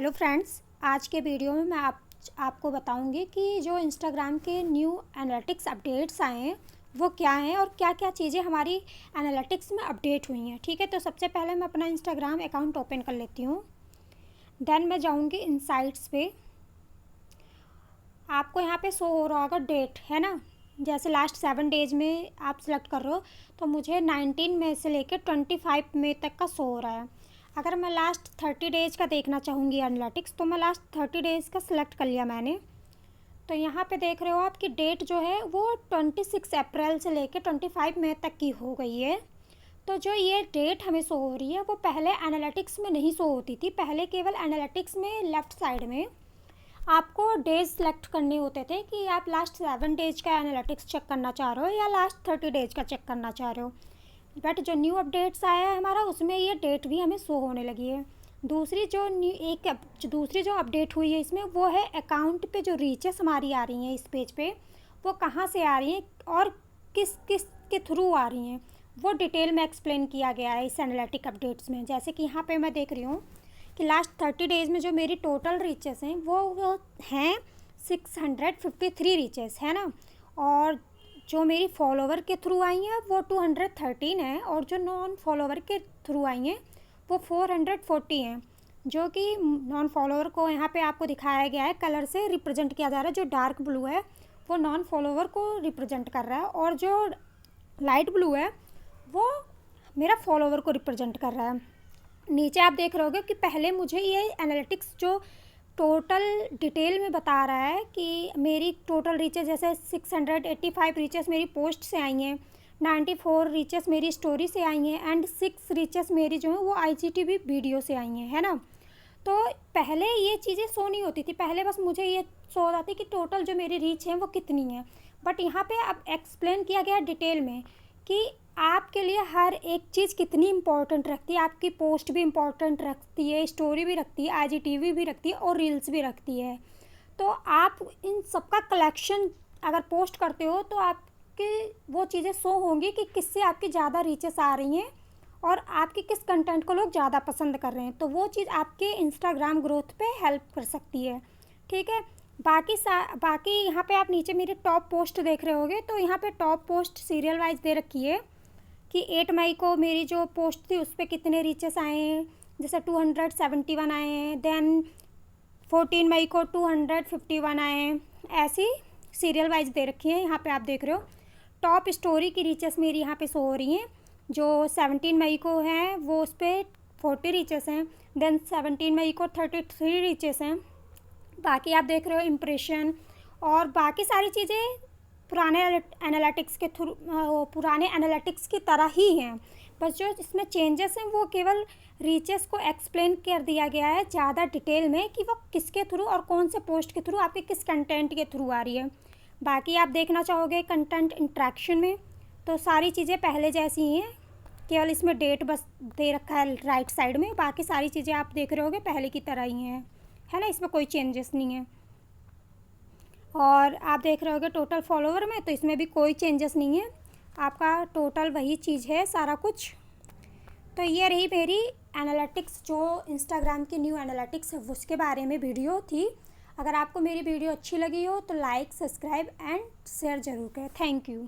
Hello friends, आज के video में मैं आपको बताऊंगी कि जो इंस्टाग्राम के न्यू एनालिटिक्स अपडेट्स आए हैं वो क्या हैं और क्या क्या चीज़ें हमारी एनालिटिक्स में अपडेट हुई हैं। ठीक है, तो सबसे पहले मैं अपना इंस्टाग्राम अकाउंट ओपन कर लेती हूँ। देन मैं जाऊँगी इनसाइट्स पे। आपको यहाँ पे शो हो रहा होगा डेट, है ना। जैसे लास्ट 7 डेज़ में आप सिलेक्ट कर रहे हो तो मुझे 19 मई से लेकर 25 मई तक का शो हो रहा है। अगर मैं लास्ट 30 डेज़ का देखना चाहूँगी एनालिटिक्स तो मैं लास्ट 30 डेज़ का सिलेक्ट कर लिया मैंने। तो यहाँ पे देख रहे हो आप कि डेट जो है वो 26 अप्रैल से लेकर 25 मई तक की हो गई है। तो जो ये डेट हमें शो हो रही है वो पहले एनालिटिक्स में नहीं शो होती थी। पहले केवल एनालिटिक्स में लेफ़्ट साइड में आपको डेज सेलेक्ट करने होते थे कि आप लास्ट 7 डेज का एनालिटिक्स चेक करना चाह रहे हो या लास्ट 30 डेज का चेक करना चाह रहे हो। बट जो न्यू अपडेट्स आया है हमारा उसमें ये डेट भी हमें शो होने लगी है। दूसरी जो अपडेट हुई है इसमें वो है अकाउंट पे जो रीचेस हमारी आ रही हैं इस पेज पे वो कहाँ से आ रही हैं और किस किस के थ्रू आ रही हैं वो डिटेल में एक्सप्लेन किया गया है इस एनालिटिक अपडेट्स में। जैसे कि यहाँ पे मैं देख रही हूँ कि लास्ट 30 डेज़ में जो मेरी टोटल रीचेस हैं वो हैं 653 रीचेस, है ना। और जो मेरी फॉलोवर के थ्रू आई हैं वो 213 है और जो नॉन फॉलोवर के थ्रू आई हैं वो 440 हैं। जो कि नॉन फॉलोवर को यहाँ पे आपको दिखाया गया है, कलर से रिप्रेजेंट किया जा रहा है। जो डार्क ब्लू है वो नॉन फॉलोवर को रिप्रेजेंट कर रहा है और जो लाइट ब्लू है वो मेरा फॉलोवर को रिप्रेजेंट कर रहा है। नीचे आप देख रहे होगे कि पहले मुझे ये एनालिटिक्स जो टोटल डिटेल में बता रहा है कि मेरी टोटल रीचेस जैसे 685 रीचेस मेरी पोस्ट से आई हैं, 94 रीचेस मेरी स्टोरी से आई हैं एंड 6 रीचेस मेरी जो है वो IGTV वीडियो से आई हैं, है ना। तो पहले ये चीज़ें शो नहीं होती थी। पहले बस मुझे ये शो हो जाती कि टोटल जो मेरी रीच है वो कितनी है। बट यहाँ पे अब एक्सप्लेन किया गया डिटेल में कि आपके लिए हर एक चीज़ कितनी इम्पोर्टेंट रखती है। आपकी पोस्ट भी इम्पोर्टेंट रखती है, स्टोरी भी रखती है, IGTV भी रखती है और रील्स भी रखती है। तो आप इन सबका कलेक्शन अगर पोस्ट करते हो तो आपकी वो चीज़ें शो होंगी कि किससे आपकी ज़्यादा रीचेस आ रही हैं और आपके किस कंटेंट को लोग ज़्यादा पसंद कर रहे हैं। तो वो चीज़ आपके इंस्टाग्राम ग्रोथ पे हेल्प कर सकती है। ठीक है, बाकी यहाँ पे आप नीचे मेरे टॉप पोस्ट देख रहे होगे तो यहाँ पे टॉप पोस्ट सीरियल वाइज दे रखी है कि 8 मई को मेरी जो पोस्ट थी उस पर कितने रीचेस आए हैं। जैसे 271 आए हैं, देन 14 मई को 251 आए हैं। ऐसी सीरियल वाइज दे रखी है। यहाँ पे आप देख रहे हो टॉप स्टोरी की रीचेस मेरी यहाँ पे शो हो रही हैं। जो 17 मई को हैं वो उस पर 40 रीचेस हैं, देन 17 मई को 33 रीचेस हैं। बाकी आप देख रहे हो इम्प्रेशन और बाकी सारी चीज़ें पुराने एनालिटिक्स की तरह ही हैं। बस जो इसमें चेंजेस हैं वो केवल रीचेस को एक्सप्लेन कर दिया गया है ज़्यादा डिटेल में कि वो किसके थ्रू और कौन से पोस्ट के थ्रू आपके किस कंटेंट के थ्रू आ रही है। बाकी आप देखना चाहोगे कंटेंट इंट्रैक्शन में तो सारी चीज़ें पहले जैसी ही हैं, केवल इसमें डेट बस दे रखा है राइट साइड में। बाकी सारी चीज़ें आप देख रहे होगे पहले की तरह ही हैं, है ना। इसमें कोई चेंजेस नहीं है। और आप देख रहे होगे टोटल फॉलोवर में तो इसमें भी कोई चेंजेस नहीं है, आपका टोटल वही चीज़ है सारा कुछ। तो ये रही मेरी एनालिटिक्स जो इंस्टाग्राम की न्यू एनालिटिक्स है उसके बारे में वीडियो थी। अगर आपको मेरी वीडियो अच्छी लगी हो तो लाइक, सब्सक्राइब एंड शेयर ज़रूर करें। Thank you.